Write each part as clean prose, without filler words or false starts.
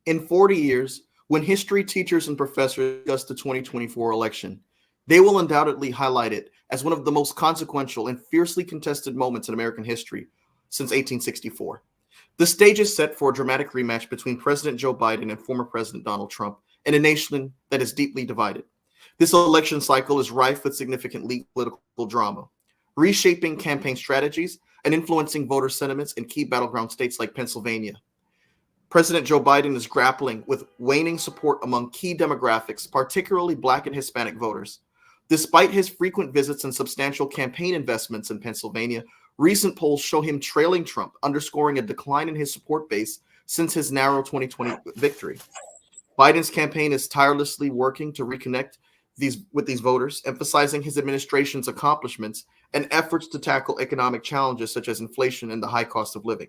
In 40 years, when history teachers and professors discuss the 2024 election, they will undoubtedly highlight it as one of the most consequential and fiercely contested moments in American history since 1864. The stage is set for a dramatic rematch between President Joe Biden and former President Donald Trump in a nation that is deeply divided. This election cycle is rife with significant legal political drama, reshaping campaign strategies and influencing voter sentiments in key battleground states like Pennsylvania. President Joe Biden is grappling with waning support among key demographics, particularly Black and Hispanic voters. Despite his frequent visits and substantial campaign investments in Pennsylvania, recent polls show him trailing Trump, underscoring a decline in his support base since his narrow 2020 victory. Biden's campaign is tirelessly working to reconnect with these voters, emphasizing his administration's accomplishments and efforts to tackle economic challenges such as inflation and the high cost of living.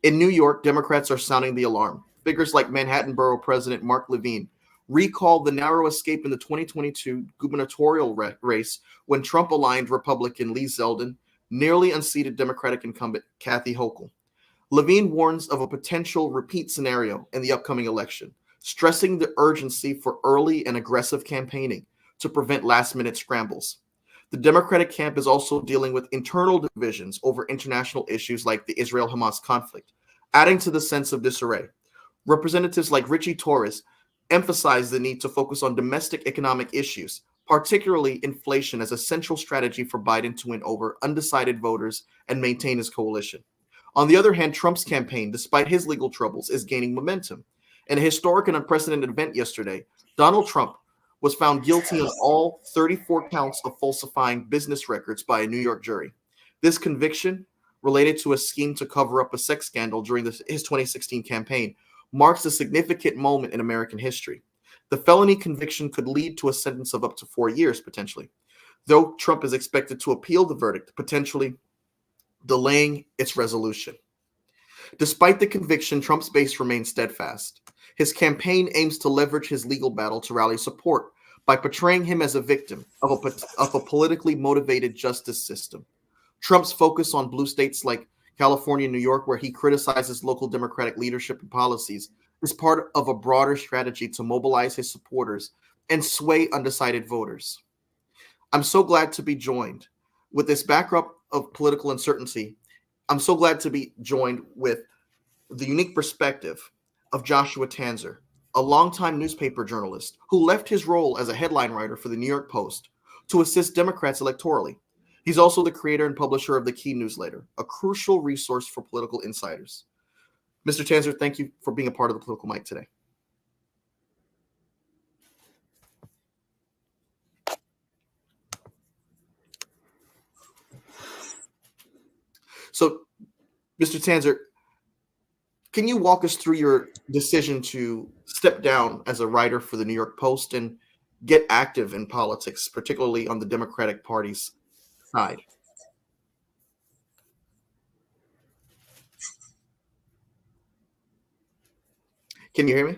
In New York, Democrats are sounding the alarm. Figures like Manhattan Borough President Mark Levine recalled the narrow escape in the 2022 gubernatorial race when Trump-aligned Republican Lee Zeldin nearly unseated Democratic incumbent Kathy Hochul. Levine warns of a potential repeat scenario in the upcoming election, stressing the urgency for early and aggressive campaigning to prevent last-minute scrambles. The Democratic camp is also dealing with internal divisions over international issues like the Israel-Hamas conflict, adding to the sense of disarray. Representatives like Richie Torres emphasize the need to focus on domestic economic issues, particularly inflation, as a central strategy for Biden to win over undecided voters and maintain his coalition. On the other hand, Trump's campaign, despite his legal troubles, is gaining momentum. In a historic and unprecedented event yesterday, Donald Trump was found guilty on all 34 counts of falsifying business records by a New York jury. This conviction, related to a scheme to cover up a sex scandal during his 2016 campaign, marks a significant moment in American history. The felony conviction could lead to a sentence of up to 4 years, potentially, though Trump is expected to appeal the verdict, potentially delaying its resolution. Despite the conviction, Trump's base remains steadfast. His campaign aims to leverage his legal battle to rally support by portraying him as a victim of a politically motivated justice system. Trump's focus on blue states like California and New York, where he criticizes local Democratic leadership and policies, is part of a broader strategy to mobilize his supporters and sway undecided voters. I'm so glad to be joined with this backdrop of political uncertainty. I'm so glad to be joined with the unique perspective of Joshua Tanzer, a longtime newspaper journalist who left his role as a headline writer for the New York Post to assist Democrats electorally. He's also the creator and publisher of the Key newsletter, a crucial resource for political insiders. Mr. Tanzer, thank you for being a part of the Political Mic today. So, Mr. Tanzer, can you walk us through your decision to step down as a writer for the New York Post and get active in politics, particularly on the Democratic Party's side? Can you hear me?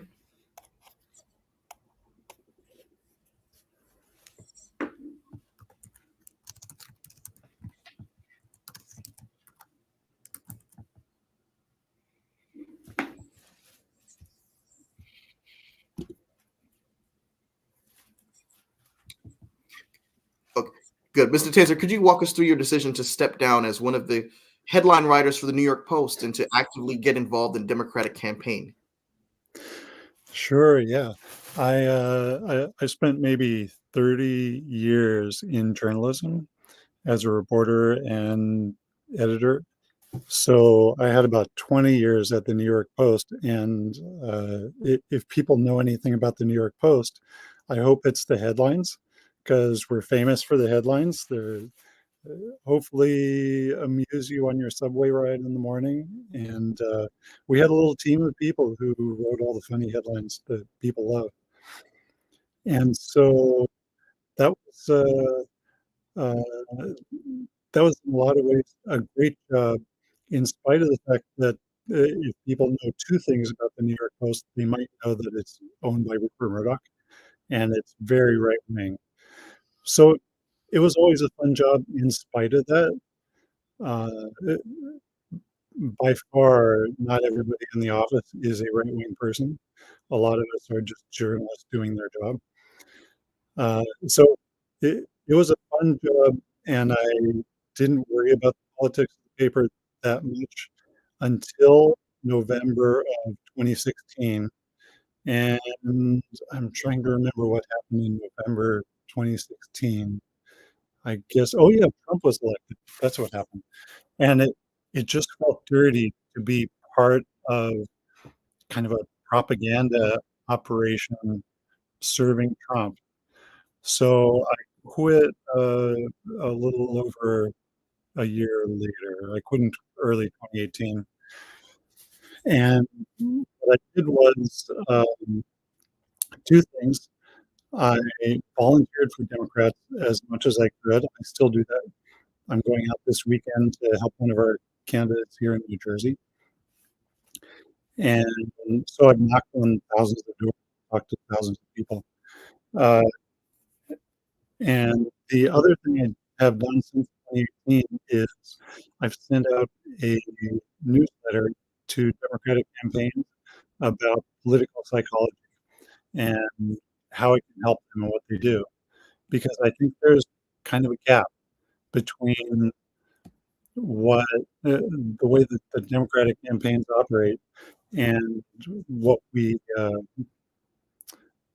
Okay, good. Mr. Tanzer, could you walk us through your decision to step down as one of the headline writers for the New York Post and to actively get involved in Democratic campaign? Sure, yeah. I spent maybe 30 years in journalism as a reporter and editor. So I had about 20 years at the New York Post. And if people know anything about the New York Post, I hope it's the headlines, because we're famous for the headlines. They're hopefully amuse you on your subway ride in the morning. And we had a little team of people who wrote all the funny headlines that people love. And so that was that was in a lot of ways a great job, in spite of the fact that if people know two things about the New York Post, they might know that it's owned by Rupert Murdoch and it's very right wing. So it was always a fun job in spite of that. Uh, by far, not everybody in the office is a right-wing person. A lot of us are just journalists doing their job. So it was a fun job, and I didn't worry about the politics of the paper that much until November of 2016. And I'm trying to remember what happened in November 2016. I guess, oh yeah, Trump was elected. That's what happened. And it just felt dirty to be part of kind of a propaganda operation serving Trump. So I quit a little over a year later. I quit in early 2018. And what I did was two things. I volunteered for Democrats as much as I could. I still do that. I'm going out this weekend to help one of our candidates here in New Jersey. And so I've knocked on thousands of doors, talked to thousands of people. Uh, and the other thing I have done since 2018 is I've sent out a newsletter to Democratic campaigns about political psychology and how it can help them and what they do. Because I think there's kind of a gap between what the way that the Democratic campaigns operate and what we uh,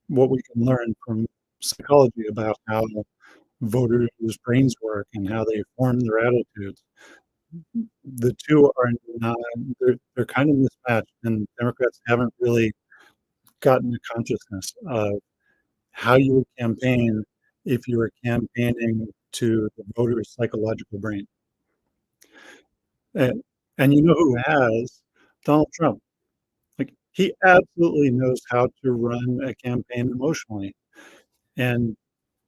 what we can learn from psychology about how voters' brains work and how they form their attitudes. The two are not, they're kind of mismatched, and Democrats haven't really gotten a consciousness of how you would campaign if you were campaigning to the voter's psychological brain. And, and you know who has? Donald Trump. Like, he absolutely knows how to run a campaign emotionally. And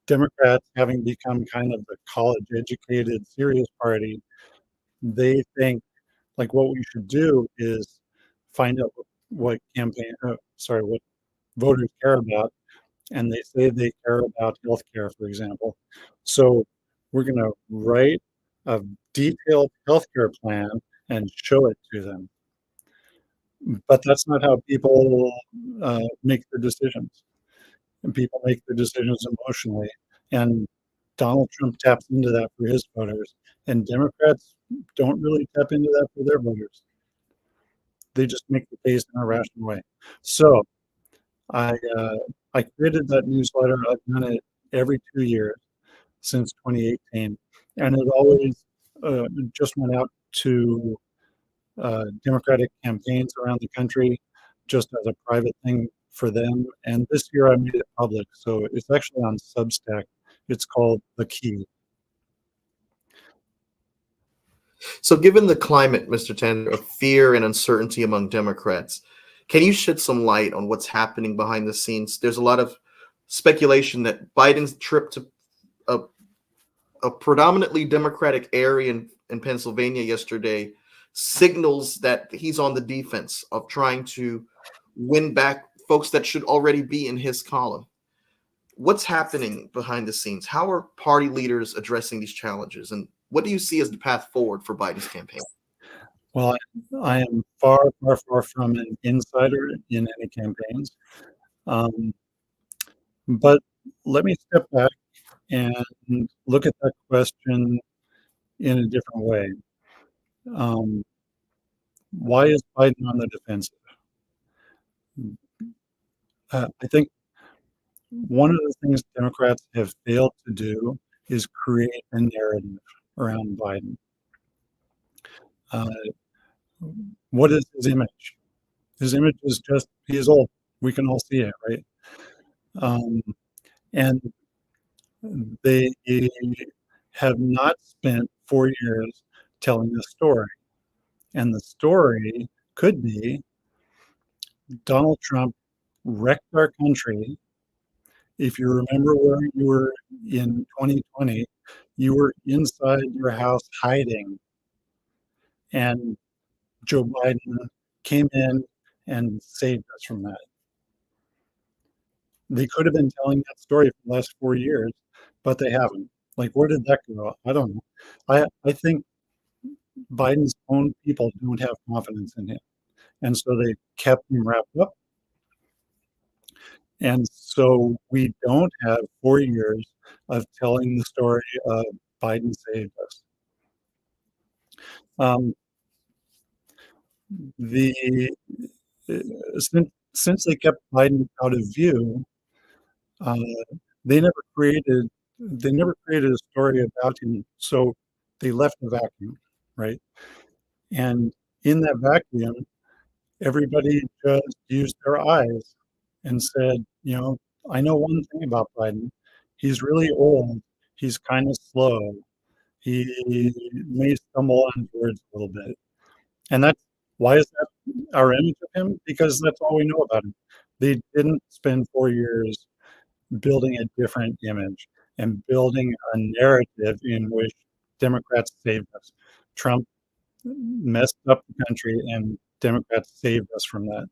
Democrats, having become kind of the college educated, serious party, they think like what we should do is find out what voters care about. And they say they care about healthcare, for example. So we're going to write a detailed healthcare plan and show it to them. But that's not how people make their decisions. And people make their decisions emotionally. And Donald Trump taps into that for his voters. And Democrats don't really tap into that for their voters. They just make the case in a rational way. So I uh, I created that newsletter. I've done it every 2 years since 2018, and it always just went out to Democratic campaigns around the country, just as a private thing for them. And this year I made it public, so it's actually on Substack. It's called The Key. So, given the climate, Mr. Tanzer, of fear and uncertainty among Democrats, can you shed some light on what's happening behind the scenes? There's a lot of speculation that Biden's trip to a, a predominantly Democratic area in Pennsylvania yesterday signals that he's on the defense of trying to win back folks that should already be in his column. What's happening behind the scenes? How are party leaders addressing these challenges? And what do you see as the path forward for Biden's campaign? Well, I am far, far, far from an insider in any campaigns. Um, but let me step back and look at that question in a different way. Um, why is Biden on the defensive? I think one of the things Democrats have failed to do is create a narrative around Biden. Uh, what is his image? His image is just he is old. We can all see it, right? Um, and they have not spent 4 years telling the story. And the story could be Donald Trump wrecked our country. If you remember where you were in 2020, you were inside your house hiding, and Joe Biden came in and saved us from that. They could have been telling that story for the last 4 years, but they haven't. Like, where did that go? I don't know. I think Biden's own people don't have confidence in him, and so they kept him wrapped up, and so we don't have 4 years of telling the story of Biden saved us. Um, the since they kept Biden out of view, uh, they never created they never created a story about him, so they left a vacuum, right? And in that vacuum, everybody just used their eyes and said, you know, "I know one thing about Biden. He's really old. He's kinda slow. He may stumble on words a little bit." And that's why is that our image of him? Because that's all we know about him. They didn't spend 4 years building a different image and building a narrative in which Democrats saved us. Trump messed up the country, and Democrats saved us from that.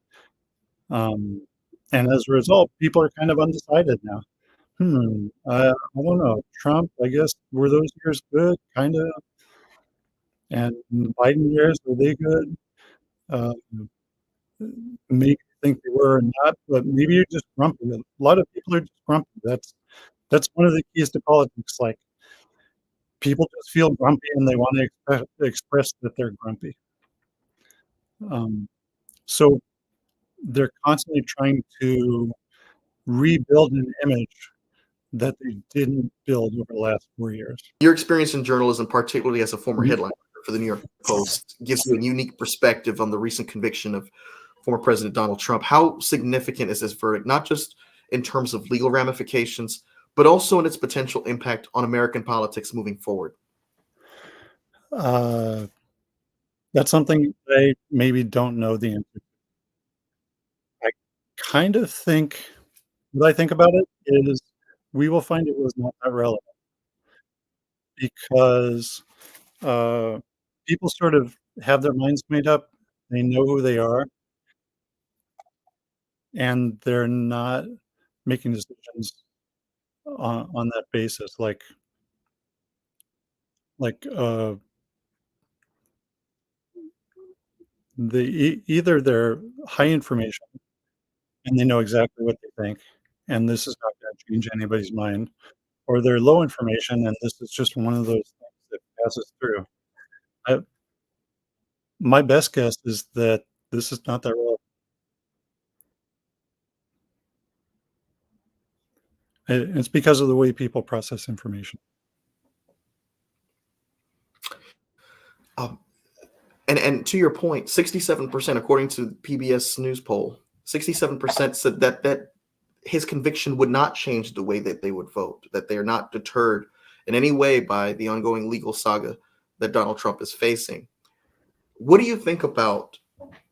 Um, and as a result, people are kind of undecided now. I don't know. Trump, I guess, were those years good? Kinda. And the Biden years, were they good? Uh, Maybe you think they were or not, but maybe you're just grumpy. A lot of people are just grumpy. That's one of the keys to politics. Like, people just feel grumpy and they want to express that they're grumpy. Um, so they're constantly trying to rebuild an image that they didn't build over the last 4 years. Your experience in journalism, particularly as a former Mhm. headline writer for the New York Post, gives you a unique perspective on the recent conviction of former President Donald Trump. How significant is this verdict, not just in terms of legal ramifications, but also in its potential impact on American politics moving forward? Uh, that's something I maybe don't know the answer. I kind of think what I think about it is we will find it was not that relevant because, uh, people sort of have their minds made up. They know who they are, and they're not making decisions on that basis. Like, either they're high information and they know exactly what they think, and this is not gonna change anybody's mind, or they're low information, and this is just one of those things that passes through. I My best guess is that this is not that relevant. It's because of the way people process information. Um, and to your point, 67%, according to the PBS News poll, 67% said that his conviction would not change the way that they would vote, that they are not deterred in any way by the ongoing legal saga that Donald Trump is facing. What do you think about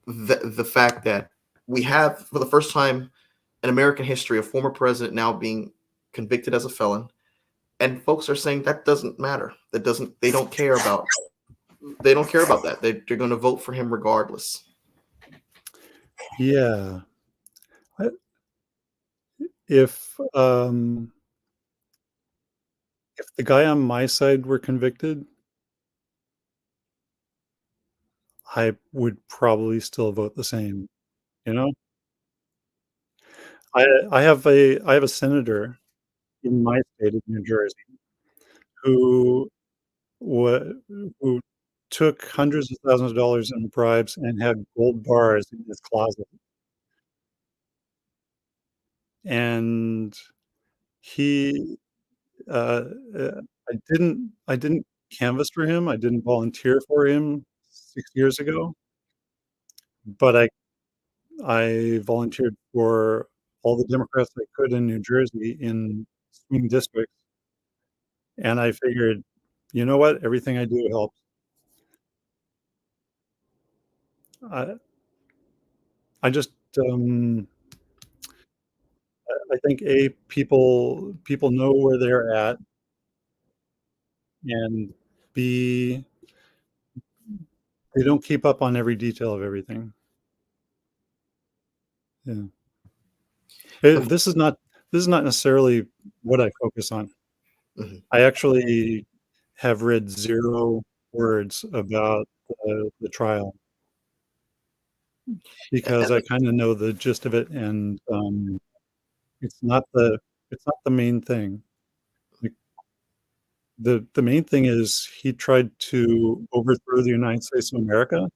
the fact that we have, for the first time in American history, a former president now being convicted as a felon, and folks are saying that doesn't matter. That doesn't. They don't care about. They don't care about that. They're going to vote for him regardless. Yeah. I if, if the guy on my side were convicted, I would probably still vote the same, you know? I have a senator in my state of New Jersey who wa who took hundreds of thousands of dollars in bribes and had gold bars in his closet, and he, uh, uh, I didn't canvass for him, I didn't volunteer for him 6 years ago, but I volunteered for all the Democrats I could in New Jersey in swing districts, and I figured, "You know what? Everything I do helps." I I just, I think, A, people know where they're at, and B, they don't keep up on every detail of everything. Yeah. The, This is not necessarily what I focus on. Mhm. I actually have read 0 words about the trial because And I kinda know the gist of it, and, it's not the it's not the main thing. Like, the main thing is he tried to overthrow the United States of America,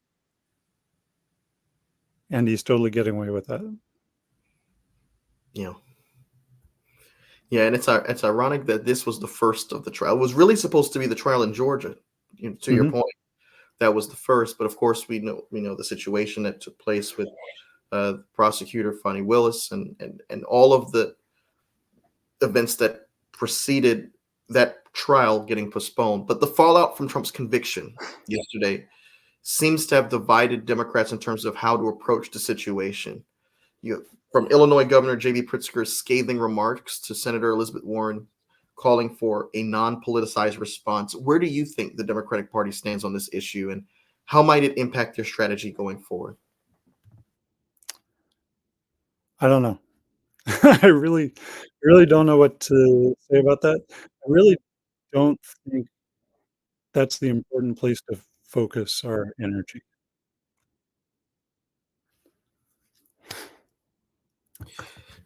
and he's totally getting away with that. you know, yeah, and it's ironic that this was the first of the trial. It was really supposed to be the trial in Georgia. To your Mhm. point, that was the first, but of course we know the situation that took place with prosecutor Fonnie Willis and all of the events that preceded that trial getting postponed. But the fallout from Trump's conviction yesterday seems to have divided Democrats in terms of how to approach the situation. You From Illinois Governor J.B. Pritzker's scathing remarks to Senator Elizabeth Warren calling for a non-politicized response. Where do you think the Democratic Party stands on this issue, and how might it impact their strategy going forward? I don't know. I really don't know what to say about that. I really don't think that's the important place to focus our energy.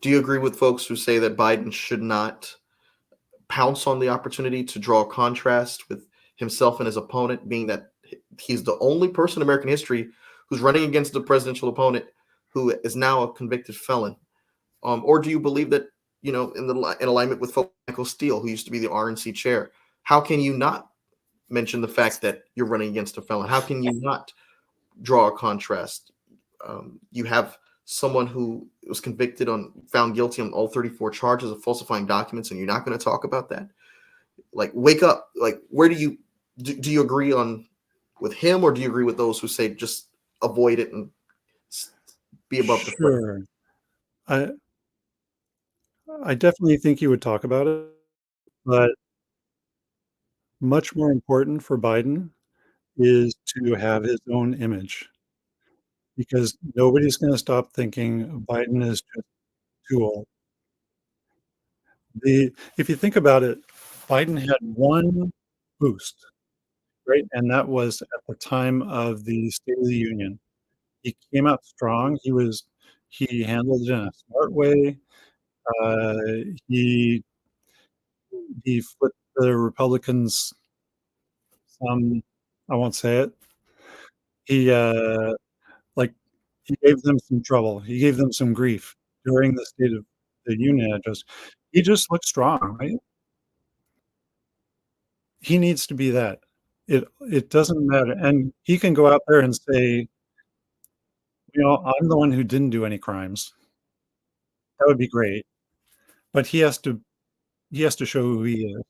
Do you agree with folks who say that Biden should not pounce on the opportunity to draw a contrast with himself and his opponent, being that he's the only person in American history who's running against the presidential opponent who is now a convicted felon? Or do you believe that, in alignment with folks like Michael Steele, who used to be the RNC chair, how can you not mention the fact that you're running against a felon? How can you not draw a contrast? You have someone who was found guilty on all 34 charges of falsifying documents, and you're not going to talk about that? Like, wake up. Like, where do you agree on with him, or do you agree with those who say just avoid it and be above the fray? Sure. I I definitely think you would talk about it, but much more important for Biden is to have his own image because nobody's gonna stop thinking Biden is just too old. If you think about it, Biden had one boost, right? And that was at the time of the State of the Union. He came out strong. He handled it in a smart way. Uh, he he flipped the Republicans some, I won't say it. He, like, he gave them some trouble. He gave them some grief during the State of the Union address. He just looked strong, right? He needs to be that. It doesn't matter, and he can go out there and say, "I'm the one who didn't do any crimes." That would be great, but he has to show who he is,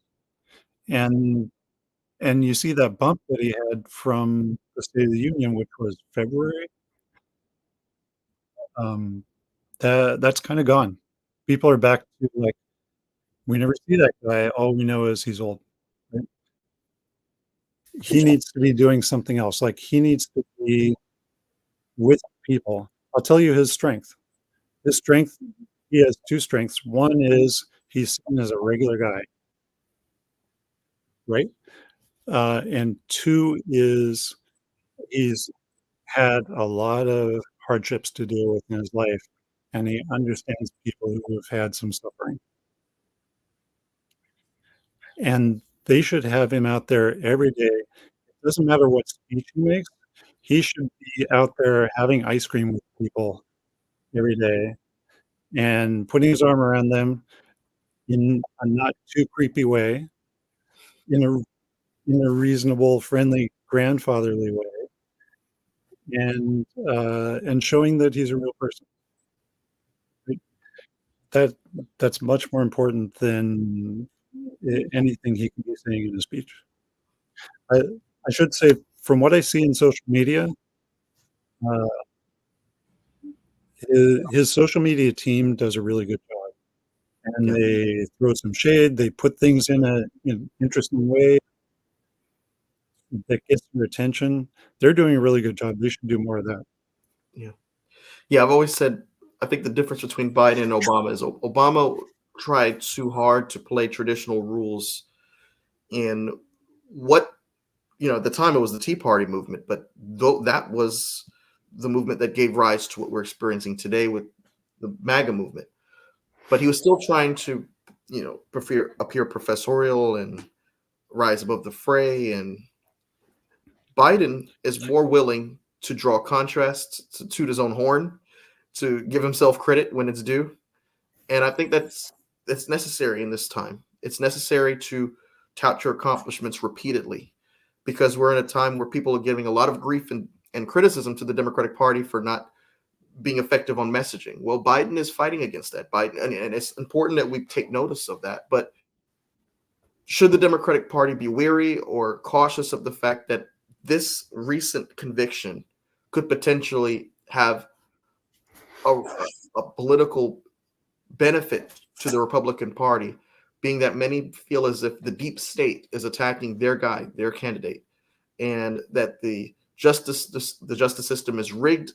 and you see that bump that he had from the State of the Union, which was February, um, that's kinda gone. People are back to, like, "We never see that guy, all we know is he's old." Right? He needs to be doing something else, like, he needs to be with people. I'll tell you his strength. His strength He has 2 strengths. One is he's seen as a regular guy, right? And 2 is he's had a lot of hardships to deal with in his life, and he understands people who have had some suffering. And they should have him out there every day. It doesn't matter what speech he makes, he should be out there having ice cream with people every day and putting his arm around them in a not too creepy way, in a reasonable, friendly, grandfatherly way, and showing that he's a real person. Like, that that's much more important than anything he can be saying in a speech. I I should say from what I see in social media, uh, his social media team does a really good job, and Yeah. they throw some shade, they put things in an interesting way that gets your attention. They're doing a really good job, they should do more of that. Yeah. Yeah, I've always said I think the difference between Biden and Obama is Obama tried too hard to play traditional rules in what At the time it was the Tea Party movement, but that was the movement that gave rise to what we're experiencing today with the MAGA movement. But he was still trying to, appear professorial and rise above the fray. And Biden is more willing to draw contrasts, to toot his own horn, to give himself credit when it's due. And I think that's necessary in this time. It's necessary to tout your accomplishments repeatedly, because we're in a time where people are giving a lot of grief and criticism to the Democratic Party for not being effective on messaging. Well, Biden is fighting against that. Biden, and it's important that we take notice of that. But should the Democratic Party be weary or cautious of the fact that this recent conviction could potentially have a political benefit to the Republican Party, being that many feel as if the deep state is attacking their guy, their candidate, and that the justice system is rigged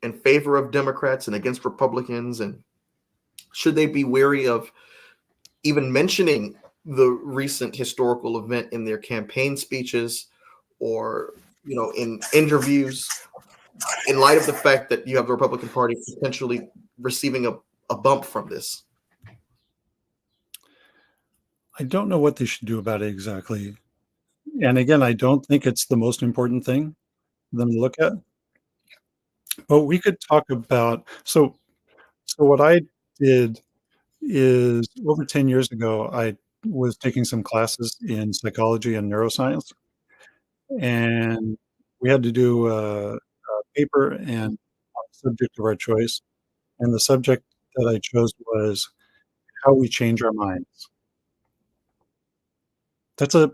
in favor of Democrats and against Republicans? And should they be wary of even mentioning the recent historical event in their campaign speeches, or in interviews, in light of the fact that you have the Republican Party potentially receiving a bump from this? I don't know what they should do about it exactly. And again, I don't think it's the most important thing for them to look at. But we could talk about so what I did is over 10 years ago, I was taking some classes in psychology and neuroscience, and we had to do a paper and on the subject of our choice. And the subject that I chose was how we change our minds. That's a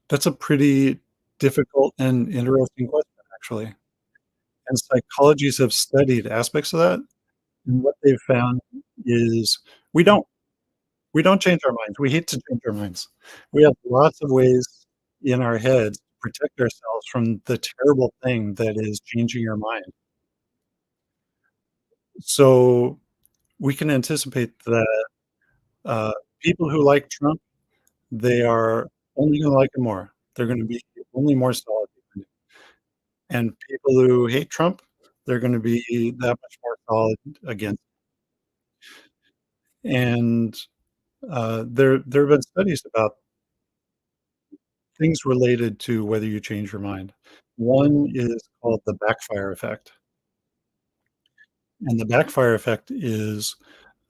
that's a pretty difficult and interesting question, actually. And psychologists have studied aspects of that, and what they've found is we don't. We don't change our minds. We hate to change our minds. We have lots of ways in our heads to protect ourselves from the terrible thing that is changing your mind. So we can anticipate that uh, people who like Trump, they are only going to like him more. They're going to be only more solid. And people who hate Trump, they're going to be that much more solid against. And there have been studies about things related to whether you change your mind. One is called the backfire effect. And the backfire effect is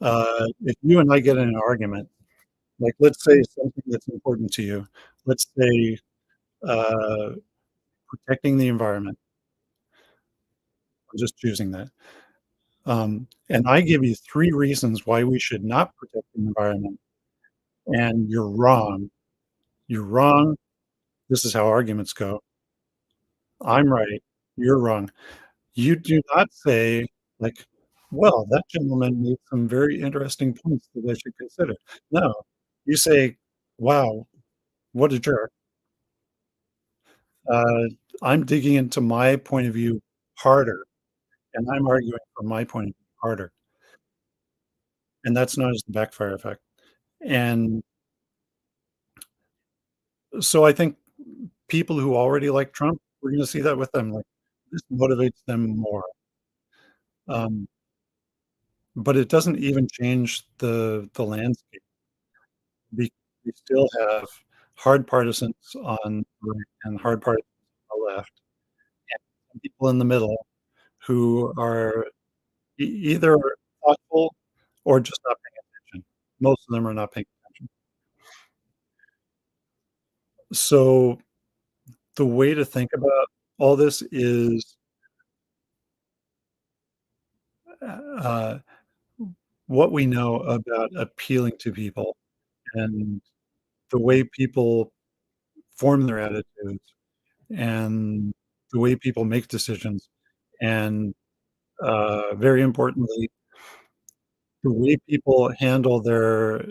if you and I get in an argument, like let's say something that's important to you, let's say uh, protecting the environment. I'm just choosing that. And I give you three reasons why we should not protect the environment. And you're wrong. You're wrong. This is how arguments go. I'm right. You're wrong. You do not say, like, "Well, that gentleman made some very interesting points that I should consider." No, you say, "Wow, what a jerk." Uh, I'm digging into my point of view harder, and I'm arguing from my point of view harder, and that's known as the backfire effect. And so I think people who already like Trump, we're gonna see that with them, like, this motivates them more. Um, but it doesn't even change the landscape. We we still have hard partisans on the right and hard partisans on the left, and some people in the middle who are either thoughtful or just not paying attention. Most of them are not paying attention. So the way to think about all this is uh, what we know about appealing to people and the way people form their attitudes and the way people make decisions and very importantly, the way people handle their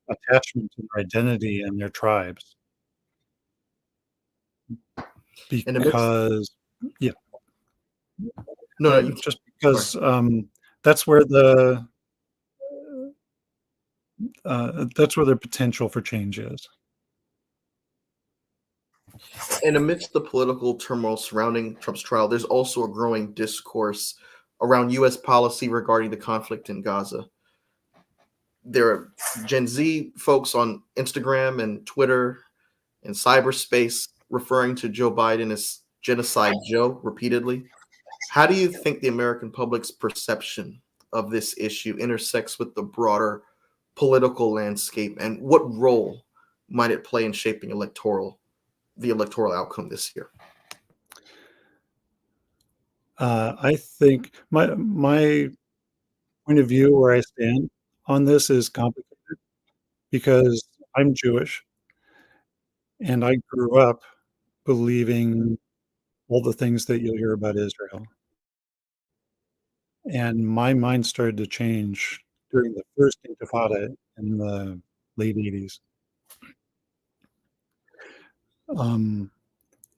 attachment to their identity and their tribes. In the midst, Because, yeah, no, no, just sorry. because that's where the potential for change is. And amidst the political turmoil surrounding Trump's trial, there's also a growing discourse around U.S. policy regarding the conflict in Gaza. There are Gen Z folks on Instagram and Twitter and cyberspace referring to Joe Biden as Genocide Joe repeatedly. How do you think the American public's perception of this issue intersects with the broader political landscape, and what role might it play in shaping the electoral outcome this year? I think my point of view where I stand on this is complicated because I'm Jewish and I grew up believing all the things that you'll hear about Israel. And my mind started to change during the first Intifada in the late 80s. Um,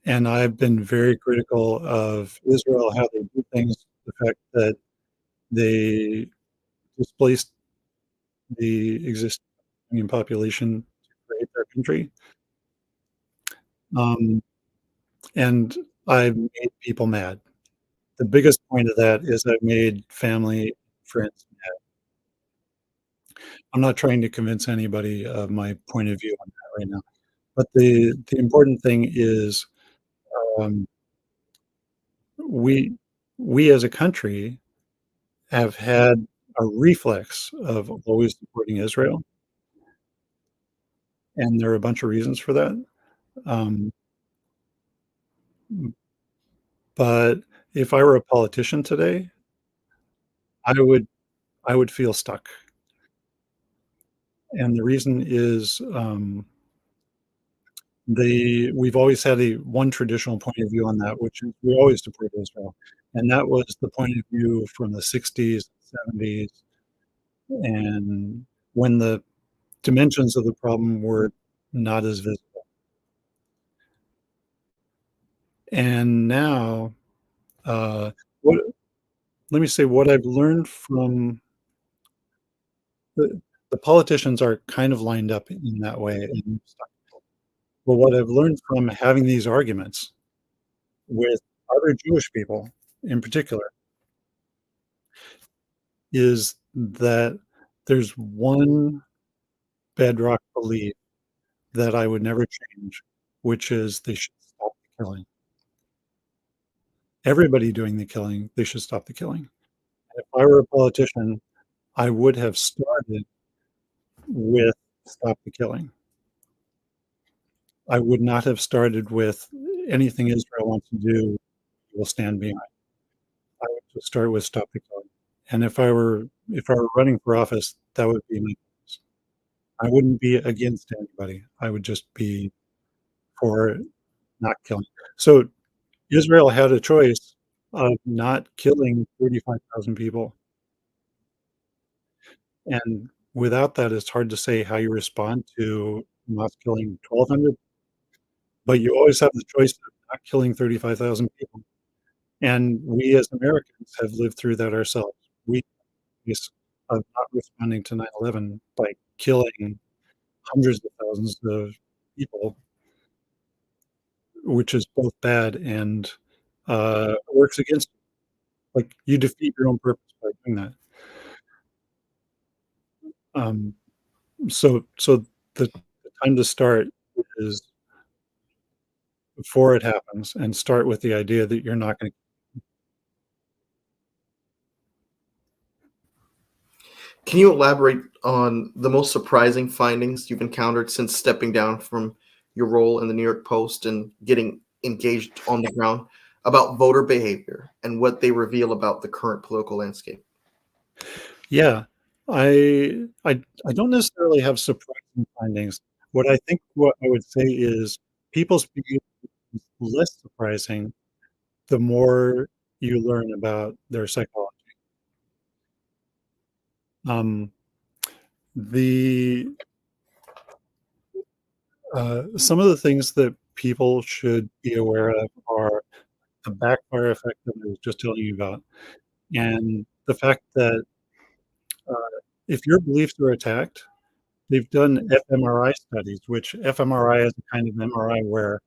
and I've been very critical of Israel, how they do things, the fact that they displaced the existing population to create their country. Um, and I've made people mad. The biggest point of that is I've made family, friends mad. I'm not trying to convince anybody of my point of view on that right now. But the important thing is, um, we we as a country have had a reflex of always supporting Israel, and there are a bunch of reasons for that. Um, but if I were a politician today, I would I would feel stuck. And the reason is, we've always had a one traditional point of view on that, which is we always support Israel, and that was the point of view from the '60s, '70s, and when the dimensions of the problem were not as visible. And now, uh, what let me say what I've learned from the politicians are kind of lined up in that way and stuff. But what I've learned from having these arguments with other Jewish people in particular is that there's one bedrock belief that I would never change, which is they should stop the killing. Everybody doing the killing, they should stop the killing. If I were a politician, I would have started with stop the killing. I would not have started with anything Israel wants to do, we'll stand behind. I would just start with stop the killing. And if I were running for office, that would be my focus. I wouldn't be against anybody. I would just be for not killing. So Israel had a choice of not killing 35,000 people. And without that, it's hard to say how you respond to not killing 1,200, but you always have the choice of not killing 35,000 people. And we as Americans have lived through that ourselves. We choice of not responding to 9/11 by killing hundreds of thousands of people, which is both bad and works against you. Like you defeat your own purpose by doing that. Um, so the time to start is before it happens and start with the idea that you're not gonna. Can you elaborate on the most surprising findings you've encountered since stepping down from your role in the New York Post and getting engaged on the ground about voter behavior and what they reveal about the current political landscape? Yeah. I don't necessarily have surprising findings. What I would say is people's behavior is less surprising the more you learn about their psychology. Um, the some of the things that people should be aware of are the backfire effect that I was just telling you about, and the fact that, uh, if your beliefs are attacked, they've done fMRI studies, which fMRI is a kind of MRI where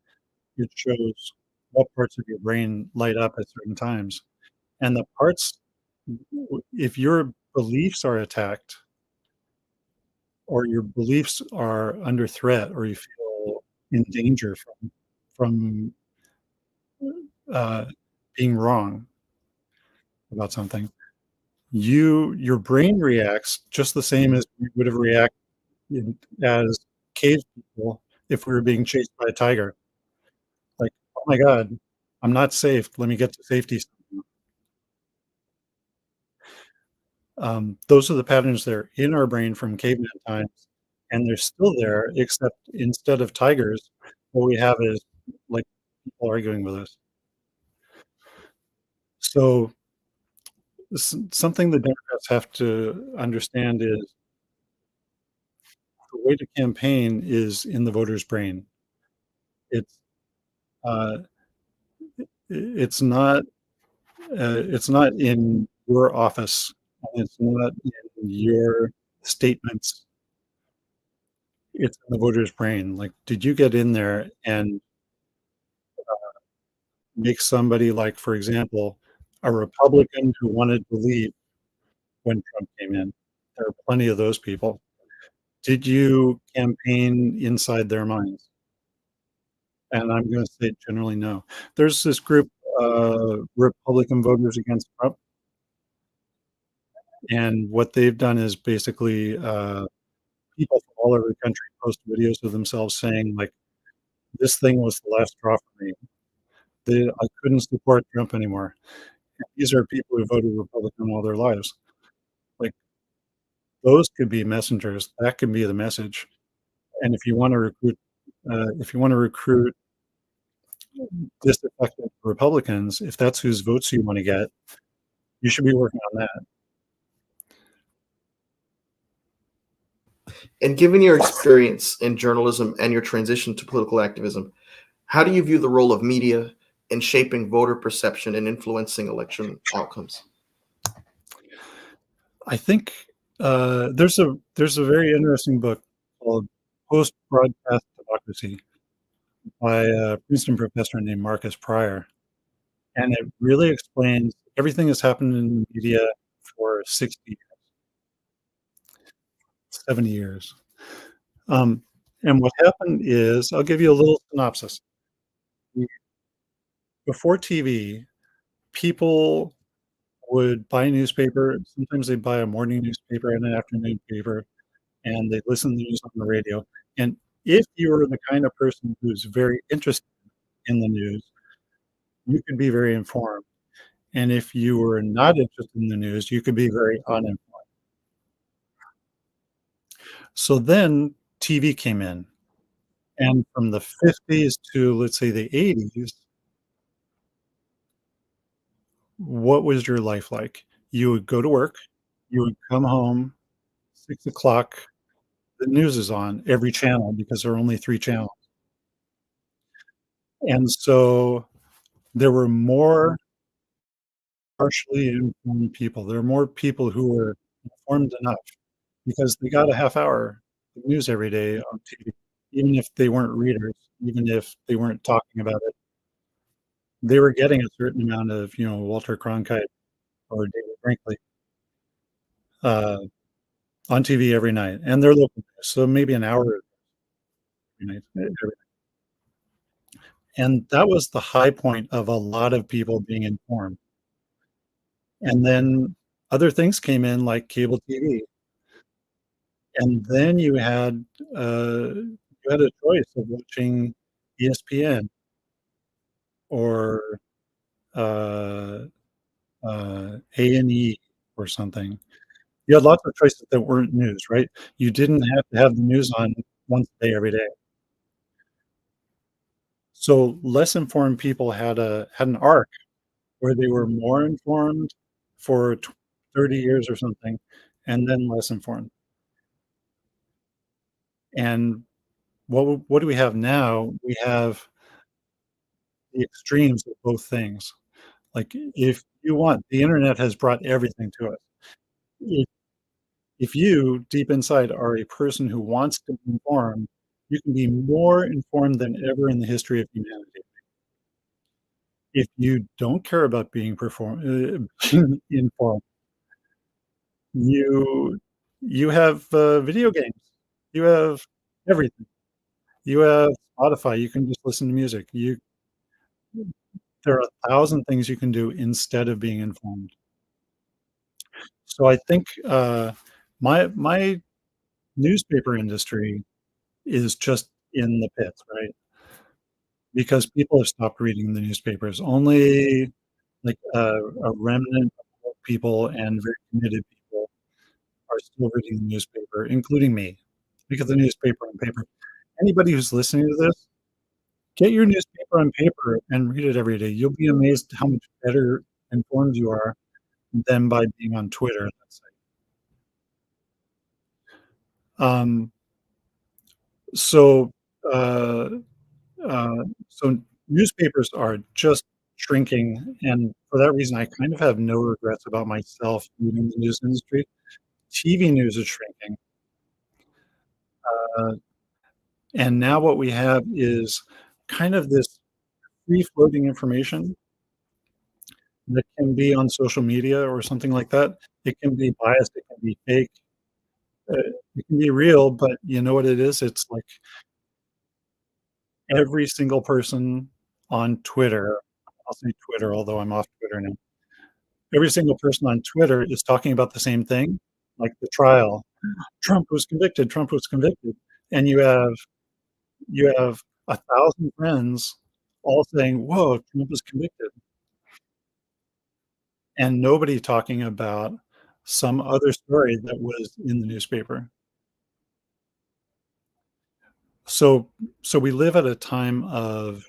it shows what parts of your brain light up at certain times. And the parts, if your beliefs are attacked or your beliefs are under threat or you feel in danger from uh, being wrong about something, your brain reacts just the same as we would have reacted as cave people if we were being chased by a tiger. Like, oh my God, I'm not safe. Let me get to safety. Those are the patterns that are in our brain from caveman times, and they're still there, except instead of tigers, what we have is like people arguing with us. So something the Democrats have to understand is the way to campaign is in the voter's brain. It's uh, it's not in your office, and it's not in your statements. It's in the voter's brain. Like, did you get in there and make somebody like, for example, a Republican who wanted to leave when Trump came in? There are plenty of those people. Did you campaign inside their minds? And I'm gonna say generally no. There's this group, Republican Voters Against Trump, and what they've done is basically, people from all over the country post videos of themselves saying, like, "This thing was the last straw for me. I couldn't support Trump anymore." These are people who voted Republican all their lives. Like, those could be messengers. That can be the message. And if you wanna recruit disaffected Republicans, if that's whose votes you wanna get, you should be working on that. And given your experience in journalism and your transition to political activism, how do you view the role of media in shaping voter perception and influencing election outcomes? I think, there's a very interesting book called Post-Broadcast Democracy by a Princeton professor named Marcus Pryor, and it really explains everything that's happened in the media for 60, 70 years. Um, and what happened is I'll give you a little synopsis. Before TV, people would buy a newspaper. Sometimes they'd buy a morning newspaper and an afternoon paper, and they'd listen to the news on the radio. And if you were the kind of person who's very interested in the news, you could be very informed. And if you were not interested in the news, you could be very uninformed. So then TV came in. And from the 50s to, let's say, the 80s, what was your life like? You would go to work, you would come home, 6 o'clock, the news is on every channel because there are only 3 channels. And so there were more partially informed people. There are more people who were informed enough because they got a half hour of news every day on TV, even if they weren't readers, even if they weren't talking about it. They were getting a certain amount of, Walter Cronkite or David Brinkley, uh, on TV every night, and they're local news, so maybe an hour every night, and that was the high point of a lot of people being informed. And then other things came in like cable TV, and then you had a choice of watching ESPN or, uh, A&E or something. You had lots of choices that weren't news, right? You didn't have to have the news on once a day every day. So less informed people had an arc where they were more informed for 30 years or something, and then less informed. And what do we have now? We have the extremes of both things. Like, if you want, the internet has brought everything to us. If if you, deep inside, are a person who wants to be informed, you can be more informed than ever in the history of humanity. if you don't care about being informed, you you have, video games, you have everything. You have Spotify, you can just listen to music. You There are 1,000 things you can do instead of being informed. So I think, my newspaper industry is just in the pits, right? Because people have stopped reading the newspapers. Only, like, a remnant of people and very committed people are still reading the newspaper, including me. Because the newspaper on paper. Anybody who's listening to this, get your newspaper on paper and read it every day. You'll be amazed how much better informed you are than by being on Twitter, let's say. Um, so, uh, uh, so newspapers are just shrinking, and for that reason, I kind of have no regrets about myself leaving the news industry. TV news is shrinking, uh, and now what we have is kind of this free floating information that can be on social media or something like that. It can be biased, it can be fake, it can be real, but you know what it is? It's like every single person on Twitter, I'll say Twitter, although I'm off Twitter now. Every single person on Twitter is talking about the same thing, like the trial. Trump was convicted, Trump was convicted. And you have 1,000 friends all saying, "Whoa, Trump was convicted," and nobody talking about some other story that was in the newspaper. So so we live at a time of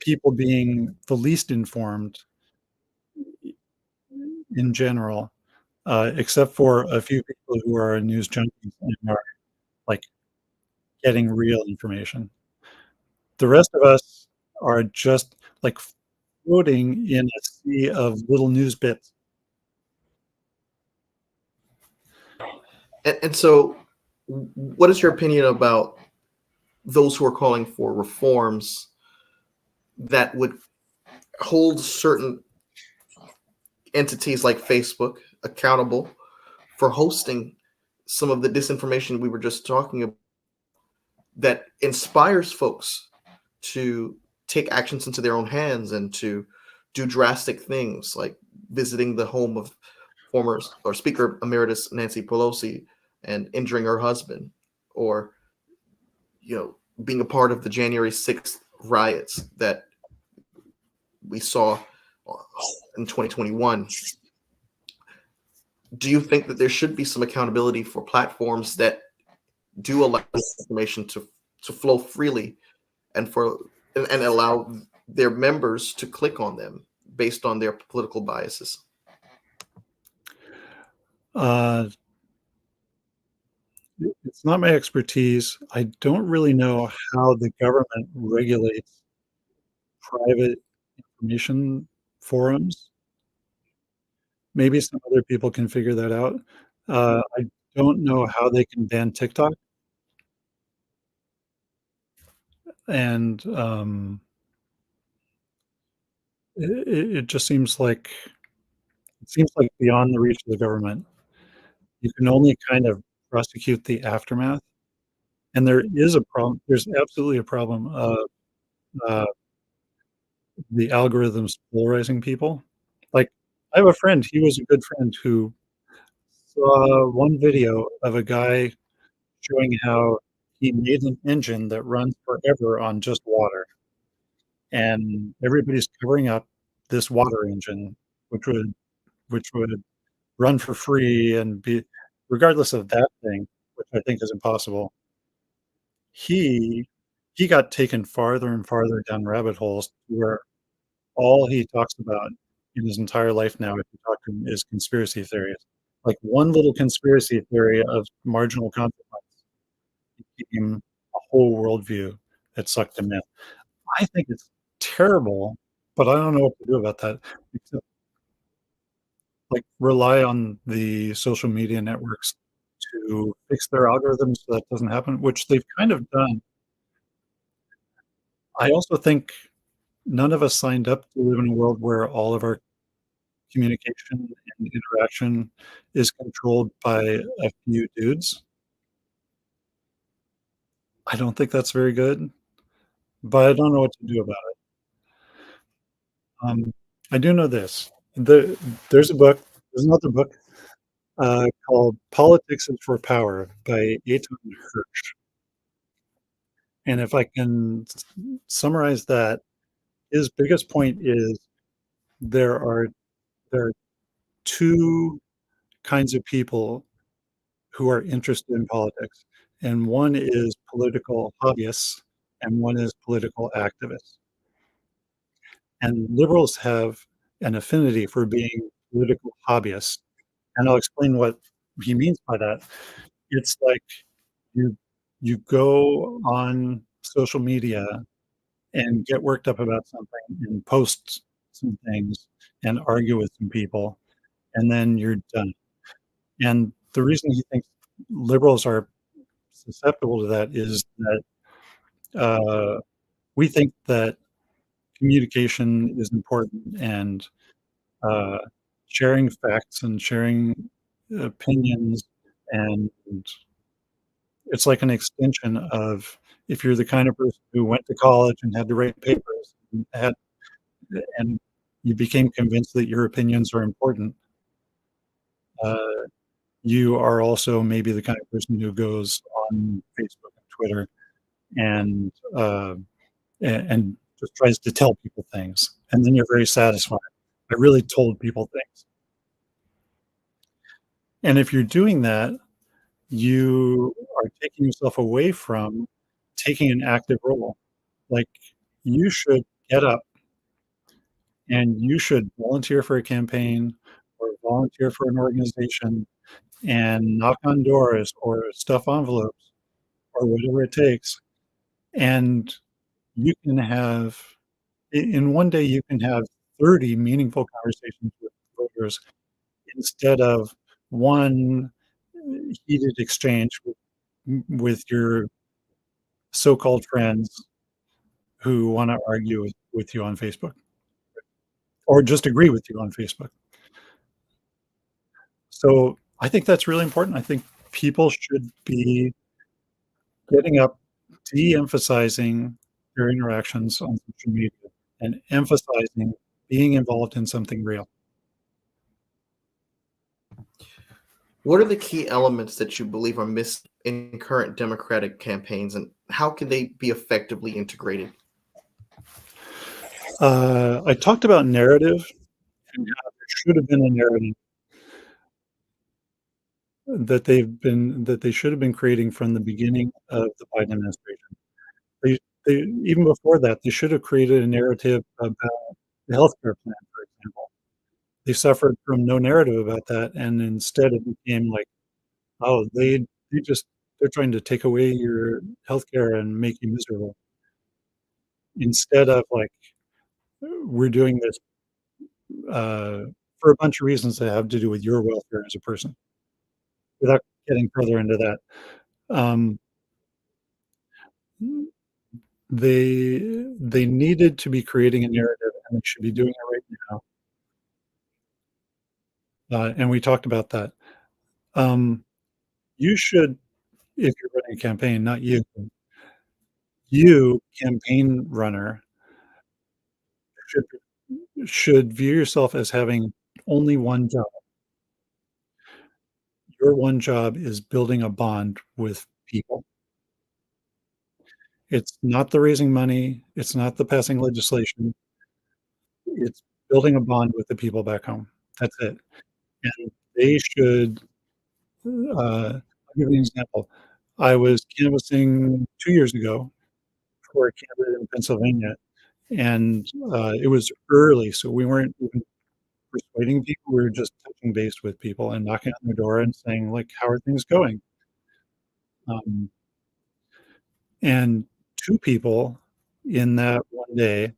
people being the least informed in general, except for a few people who are news junkies and are, like, getting real information. The rest of us are just, like, floating in a sea of little news bits. And so, what is your opinion about those who are calling for reforms that would hold certain entities like Facebook accountable for hosting some of the disinformation we were just talking about that inspires folks to take actions into their own hands and to do drastic things like visiting the home of former or Speaker Emeritus Nancy Pelosi and injuring her husband, or being a part of the January 6th riots that we saw in 2021. Do you think that there should be some accountability for platforms that do allow information to flow freely and allow their members to click on them based on their political biases? Uh, it's not my expertise. I don't really know how the government regulates private information forums. Maybe some other people can figure that out. I don't know how they can ban TikTok, and, it just seems like beyond the reach of the government. You can only kind of prosecute the aftermath, and there's absolutely a problem of, uh, the algorithms polarizing people. Like, I have a friend, he was a good friend who saw one video of a guy showing how he made an engine that runs forever on just water, and everybody's covering up this water engine, which would run for free and be regardless of that thing, which I think is impossible. He he got taken farther and farther down rabbit holes to where all he talks about in his entire life now, if you talk to him, is conspiracy theories. Like, one little conspiracy theory of marginal consequence became a whole worldview that sucked him in. I think it's terrible, but I don't know what to do about that except, like, rely on the social media networks to fix their algorithms so that doesn't happen, which they've kind of done. I also think none of us signed up to live in a world where all of our communication and interaction is controlled by a few dudes. I don't think that's very good, but I don't know what to do about it. I do know this. The there's a book there's another book, called Politics is for Power by Eitan Hersh, and if I can summarize that, his biggest point is there are there are 2 kinds of people who are interested in politics, and one is political hobbyists, and one is political activists. And liberals have an affinity for being political hobbyists, and I'll explain what he means by that. It's like you you go on social media and get worked up about something and post some things and argue with some people, and then you're done. And the reason he thinks liberals are susceptible to that is that we think that communication is important and uh, sharing facts and sharing opinions, and it's like an extension of if you're the kind of person who went to college and had to write papers and you became convinced that your opinions are important, uh, you are also maybe the kind of person who goes on Facebook and Twitter and and just tries to tell people things, and then you're very satisfied. I really told people things. And if you're doing that, you are taking yourself away from taking an active role. Like, you should get up and you should volunteer for a campaign or volunteer for an organization and knock on doors or stuff envelopes or whatever it takes. And you can have, in one day, you can have 30 meaningful conversations with voters instead of one heated exchange with your so-called friends who want to argue with you on Facebook or just agree with you on Facebook. So I think that's really important. I think people should be getting up, de-emphasizing their interactions on social media and emphasizing being involved in something real. What are the key elements that you believe are missing in current Democratic campaigns, and how can they be effectively integrated? I talked about narrative and how there should have been a narrative that they should have been creating from the beginning of the Biden administration. They they even before that, they should have created a narrative about the healthcare plan, for example. They suffered from no narrative about that, and instead it became like, oh, they just they're trying to take away your healthcare and make you miserable. Instead of like, we're doing this uh, for a bunch of reasons that have to do with your welfare as a person. Without getting further into that, um, they needed to be creating a narrative, and they should be doing it right now. And we talked about that. Um, you should, if you're running a campaign, not you, you campaign runner should should view yourself as having only one job. Your one job is building a bond with people. It's not the raising money, it's not the passing legislation, it's building a bond with the people back home. That's it. And they should, I'll give you an example. I was canvassing 2 years ago for a candidate in Pennsylvania, and, it was early, so we weren't even persuading people, we were just touching base with people and knocking on their door and saying, like, "How are things going?" Um, and 2 people in that one day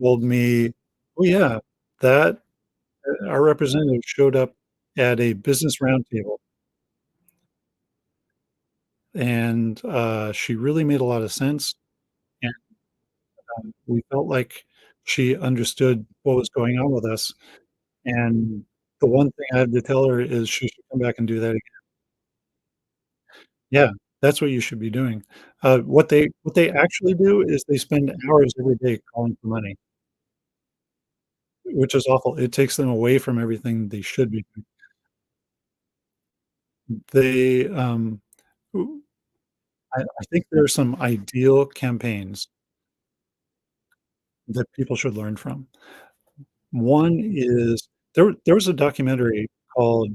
told me, "Oh, yeah, that our representative showed up at a business roundtable, and, she really made a lot of sense, and, we felt like She understood what was going on with us, and the one thing I had to tell her is she should come back and do that again. Yeah, that's what you should be doing. What they actually do is they spend hours every day calling for money, which is awful. It takes them away from everything they should be doing. They, w I think there are some ideal campaigns that people should learn from. One is there was a documentary called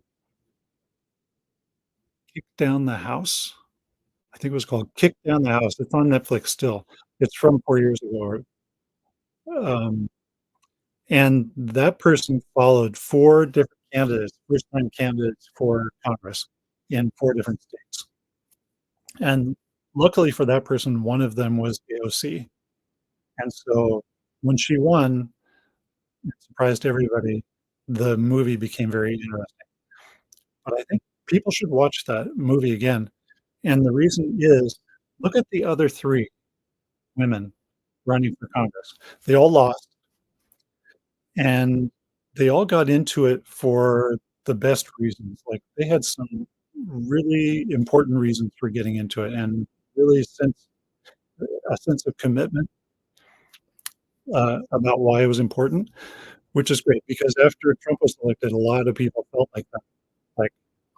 Kick Down the House. I think it was called Kick Down the House. It's on Netflix still. It's from 4 years ago um, and that person followed 4 different candidates, first-time candidates for Congress in 4 different states, and luckily for that person, one of them was AOC, and so when she won, it surprised everybody, the movie became very interesting, but I think people should watch that movie again, and the reason is, look at the other 3 women running for Congress. They all lost, and they all got into it for the best reasons, like, they had some really important reasons for getting into it and really a sense of commitment, about why it was important, which is great because after Trump was elected, a lot of people felt like that, like,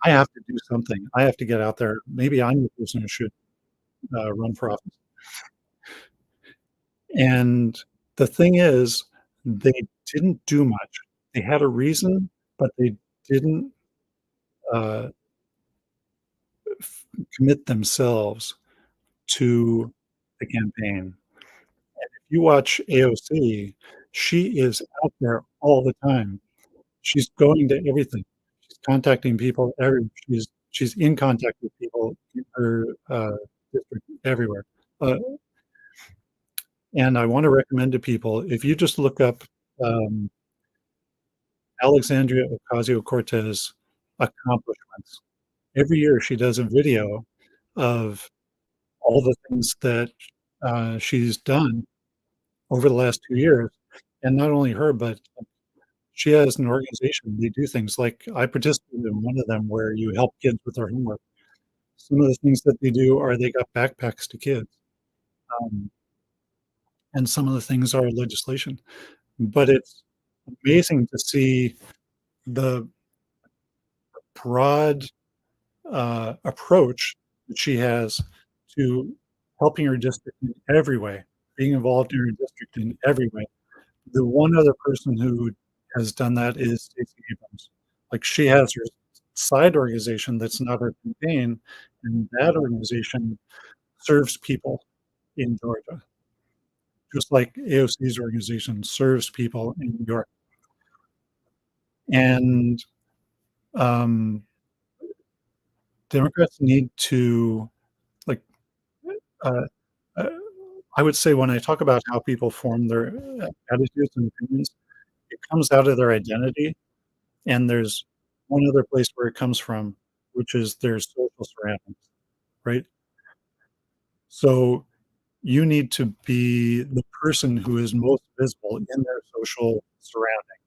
"I have to do something. I have to get out there. Maybe I'm the person who should, run for office." And the thing is, they didn't do much. They had a reason, but they didn't, uh, f commit themselves to the campaign. If you watch AOC, she is out there all the time. She's going to everything. She's contacting people she's in contact with people in her, district everywhere. Uh, and I wanna recommend to people, if you just look up, um, Alexandria Ocasio-Cortez accomplishments, every year she does a video of all the things that, she's done over the last 2 years, and not only her, but she has an organization, they do things like I participated in one of them where you help kids with their homework. Some of the things that they do are they got backpacks to kids, um, and some of the things are legislation, but it's amazing to see the broad, approach that she has to helping her district in every way, being involved in her district in every way. The one other person who has done that is Stacey Abrams. Like, she has her side organization that's not her campaign, and that organization serves people in Georgia, just like AOC's organization serves people in New York. And, um, Democrats need to, like, uh, uh, I would say when I talk about how people form their, attitudes and opinions, it comes out of their identity. And there's one other place where it comes from, which is their social surroundings, right? So, you need to be the person who is most visible in their social surrounding,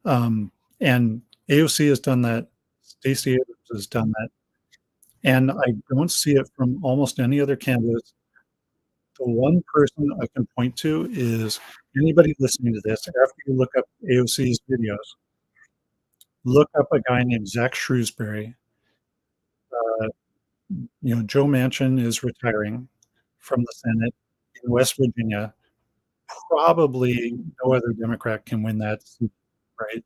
um, and AOC has done that, Stacey Abrams has done that, and I don't see it from almost any other candidates. The one person I can point to is anybody listening to this, after you look up AOC's videos, look up a guy named Zach Shrewsbury. Uh, Joe Manchin is retiring from the Senate in West Virginia. Probably no other Democrat can win that seat, right?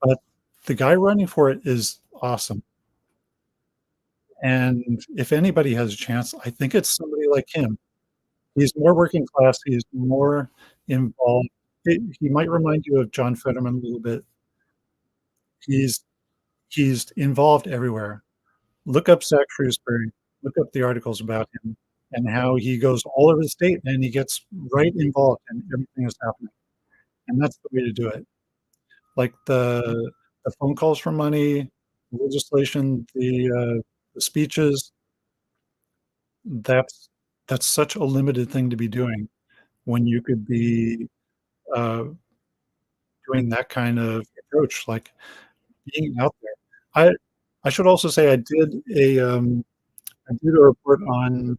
But the guy running for it is awesome. And if anybody has a chance, I think it's somebody like him. He's more working class, he's more involved. He might remind you of John Fetterman a little bit. He's he's involved everywhere. Look up Zach Shrewsbury, look up the articles about him and how he goes all over the state and he gets right involved in everything that's happening, and that's the way to do it. Like the phone calls for money, legislation, the speeches, that's that's such a limited thing to be doing when you could be, uh, doing that kind of approach, like, being out there. I should also say I did a report on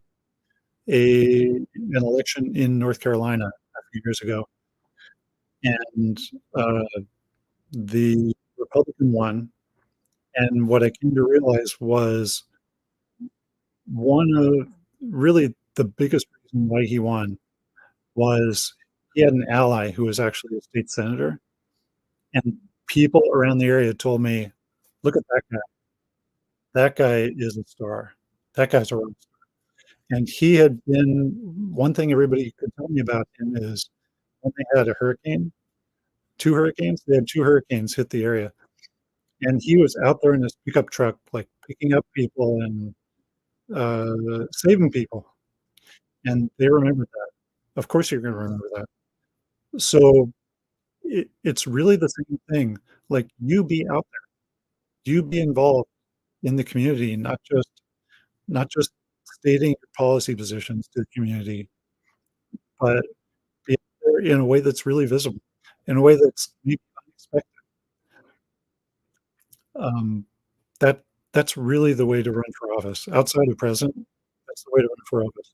an election in North Carolina a few years ago, and, uh, the Republican won, and what I came to realize was one of really the biggest reason why he won was he had an ally who was actually a state senator, and people around the area told me, "Look at that guy. That guy is a star. That guy's a rock star." And he had been one thing everybody could tell me about him is when they had a hurricane, 2 hurricanes, they had 2 hurricanes hit the area, and he was out there in his pickup truck, like, picking up people and, saving people, and they remembered that. Of course you're gonna remember that. So, it's really the same thing, like, you be out there, you be involved in the community, not just stating your policy positions to the community, but be out there in a way that's really visible, in a way that's maybe unexpected. Um, that that's really the way to run for office. Outside of president, that's the way to run for office.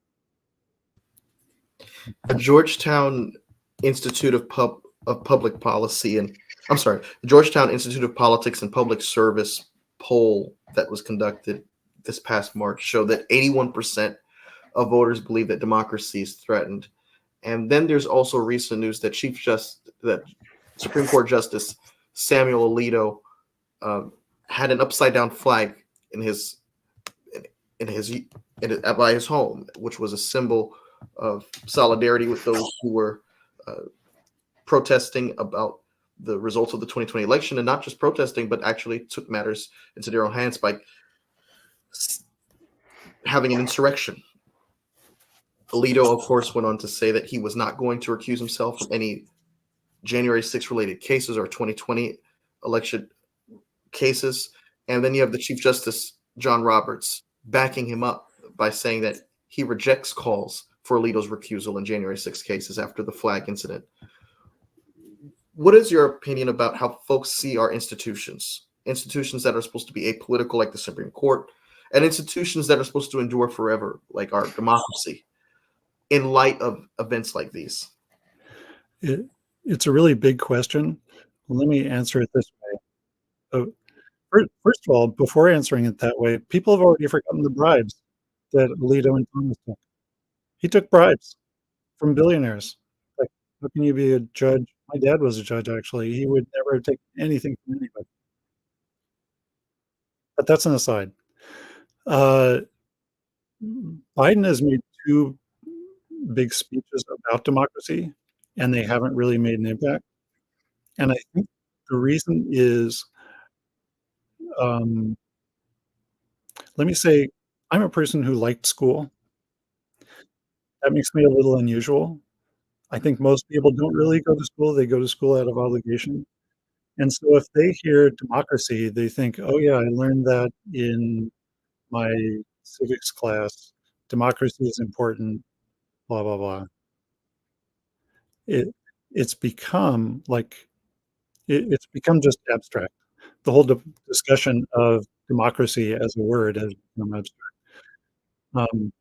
A Georgetown Institute of Public Policy and I'm sorry, the Georgetown Institute of Politics and Public Service poll that was conducted this past March showed that 81% of voters believe that democracy is threatened. And then there's also recent news that that Supreme Court Justice Samuel Alito had an upside down flag in his in his by his home, which was a symbol of solidarity with those who were uh, protesting about the results of the 2020 election, and not just protesting, but actually took matters into their own hands by having an insurrection. Alito, of course, went on to say that he was not going to recuse himself from any January 6th related cases or 2020 election cases. And then you have the Chief Justice, John Roberts, backing him up by saying that he rejects calls for Alito's recusal in January 6th cases after the flag incident. What is your opinion about how folks see our institutions? Institutions that are supposed to be apolitical, like the Supreme Court, and institutions that are supposed to endure forever, like our democracy, in light of events like these? It it's a really big question. Let me answer it this way. First of all, before answering it that way, people have already forgotten the bribes that Alito and Thomas took. He took bribes from billionaires. Like, how can you be a judge? My dad was a judge, actually. He would never take anything from anybody. But that's an aside. Uh, Biden has made 2 big speeches about democracy, and they haven't really made an impact. And I think the reason is, um, let me say, I'm a person who liked school. That makes me a little unusual. I think most people don't really go to school, they go to school out of obligation. And so if they hear democracy, they think, "Oh, yeah, I learned that in my civics class. Democracy is important, blah, blah, blah." It it's become like it's become just abstract. The whole discussion of democracy as a word has become abstract. Um,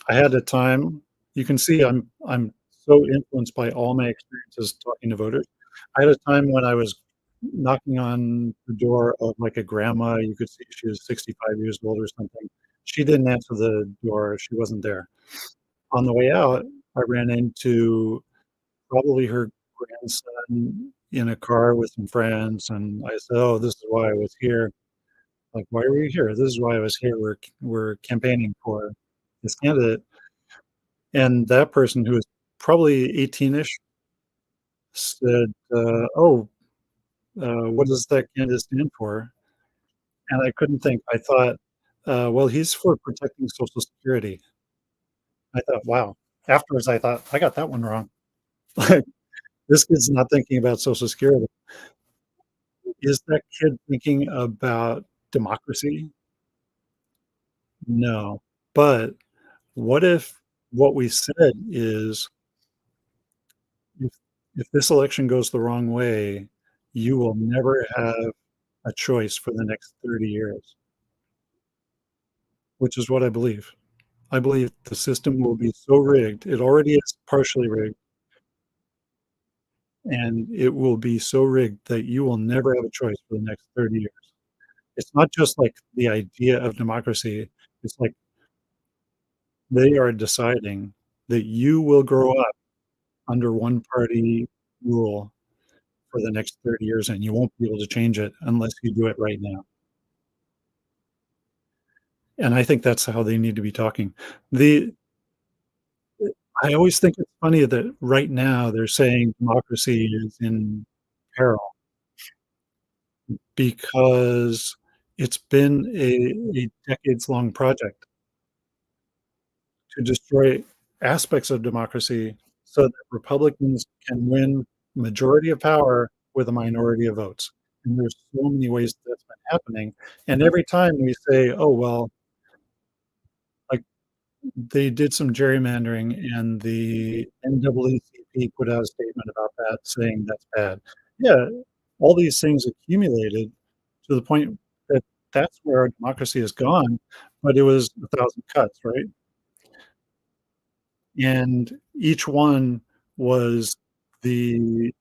I had a time you can see I'm so influenced by all my experiences talking to voters. I had a time when I was knocking on the door of, like, a grandma, you could see she was 65 years old or something. She didn't answer the door, she wasn't there. On the way out, I ran into probably her grandson in a car with some friends, and I said, "Oh, this is why I was here." Like, "Why were you here?" "This is why I was here. We're campaigning for this candidate." And that person who was probably 18-ish said, "Oh, what does that candidate stand for?" And I couldn't think. I thought, "Well, he's for protecting Social Security." I thought, "Wow." Afterwards, I thought, "I got that one wrong." Like, this kid's not thinking about Social Security. Is that kid thinking about democracy? No. But what if what we said is if if this election goes the wrong way, you will never have a choice for the next 30 years, which is what I believe. I believe the system will be so rigged, it already is partially rigged, and it will be so rigged that you will never have a choice for the next 30 years. It's not just like the idea of democracy, it's like they are deciding that you will grow up under one party rule for the next 30 years, and you won't be able to change it unless you do it right now. And I think that's how they need to be talking. The I always think it's funny that right now they're saying democracy is in peril because it's been a decades-long project to destroy aspects of democracy so that Republicans can win majority of power with a minority of votes. And there's so many ways that's been happening. And every time we say, "Oh, well," like, they did some gerrymandering and the NAACP put out a statement about that saying that's bad. Yeah, all these things accumulated to the point that that's where our democracy has gone, but it was 1,000 cuts, right? And each one was the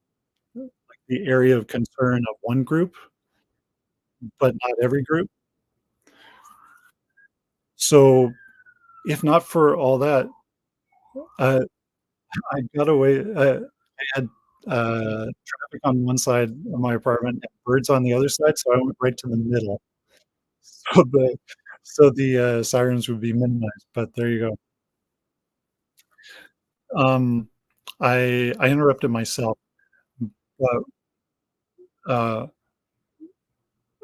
the area of concern of one group, but not every group. So, if not for all that, uh, I got away I had, traffic on one side of my apartment and birds on the other side, so I went right to the middle. So the sirens would be minimized, but there you go. Um, I interrupted myself, but, uh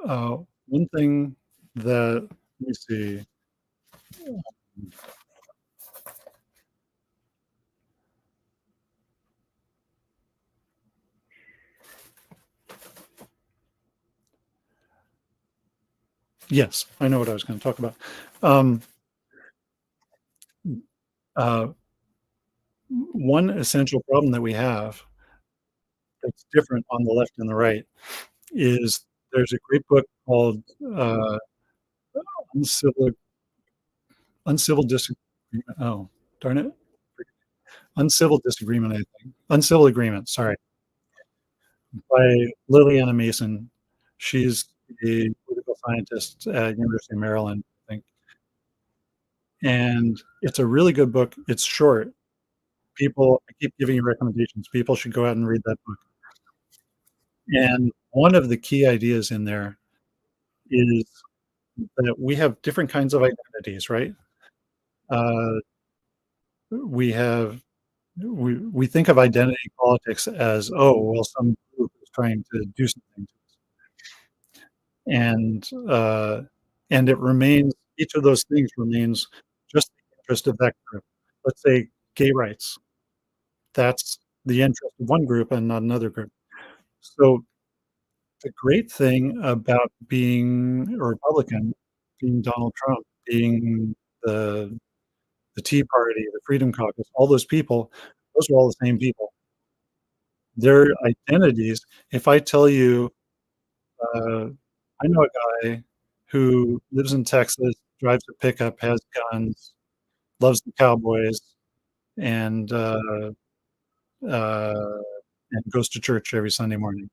Uh, one thing that let me see. Yes, I know what I was gonna talk about. Um, uh, one essential problem that we have that's different on the left and the right is there's a great book called, uh, Uncivil Uncivil Disagreement oh, darn it. Uncivil Disagreement, I think. Uncivil Agreement, sorry, by Liliana Mason. She's a political scientist at University of Maryland, I think, and it's a really good book. It's short. People I keep giving you recommendations. People should go out and read that book. And one of the key ideas in there is that we have different kinds of identities, right? Uh, we have we think of identity politics as, oh, well, some group is trying to do something to us. And it remains each of those things remains just the interest of that group. Let's say gay rights, that's the interest of one group and not another group. So the great thing about being a Republican, being Donald Trump, being the the Tea Party, the Freedom Caucus, all those people, those are all the same people. Their identities if I tell you, uh, I know a guy who lives in Texas, drives a pickup, has guns, loves the Cowboys, and, uh, and goes to church every Sunday morning.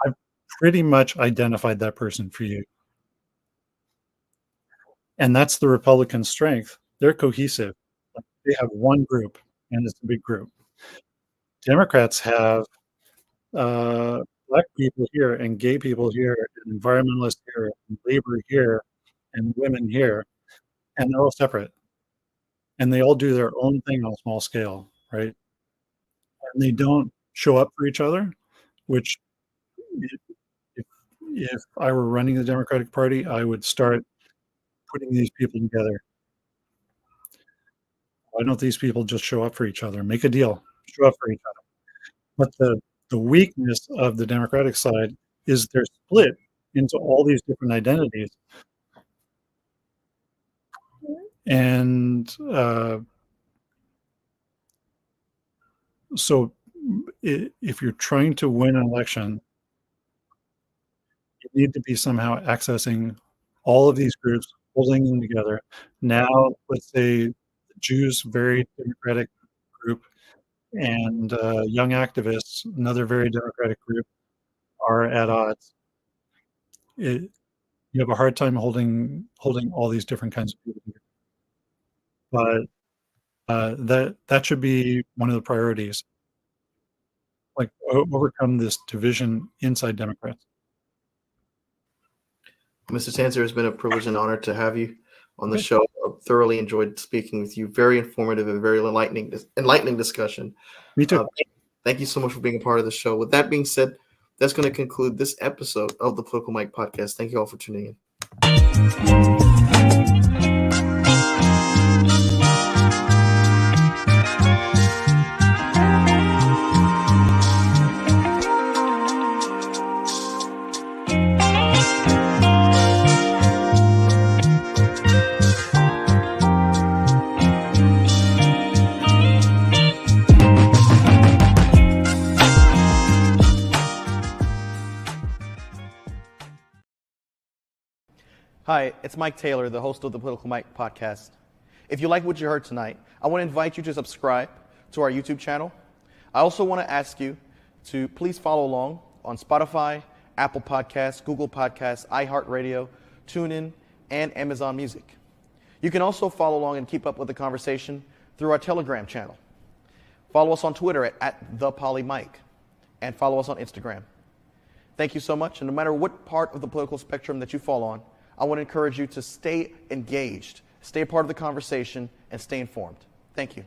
I've pretty much identified that person for you. And that's the Republican strength. They're cohesive. Like, they have one group, and it's a big group. Democrats have, black people here, and gay people here, and environmentalists here, and labor here, and women here, and they're all separate, and they all do their own thing on a small scale, right? And they don't show up for each other, which I if I were running the Democratic Party, I would start putting these people together. Why don't these people just show up for each other? Make a deal. Show up for each other. But the weakness of the Democratic side is they're split into all these different identities, and And so if you're trying to win an election, you need to be somehow accessing all of these groups, holding them together. Now, let's say the Jews, very democratic group, and young activists, another very democratic group, are at odds. You have a hard time holding all these different kinds of people together. But that should be one of the priorities, like overcome this division inside Democrats. Mr. Tanzer, it's been a privilege and honor to have you on the show. I thoroughly enjoyed speaking with you. Very informative and very enlightening discussion. Me too. Thank you so much for being a part of the show. With that being said, that's going to conclude this episode of the Political Mike podcast. Thank you all for tuning in. Hi, it's Mike Taylor, the host of the Political Mike podcast. If you like what you heard tonight, I want to invite you to subscribe to our YouTube channel. I also want to ask you to please follow along on Spotify, Apple Podcasts, Google Podcasts, iHeartRadio, TuneIn, and Amazon Music. You can also follow along and keep up with the conversation through our Telegram channel. Follow us on Twitter at @ThePolyMike, and follow us on Instagram. Thank you so much, and no matter what part of the political spectrum that you fall on, I want to encourage you to stay engaged, stay a part of the conversation, and stay informed. Thank you.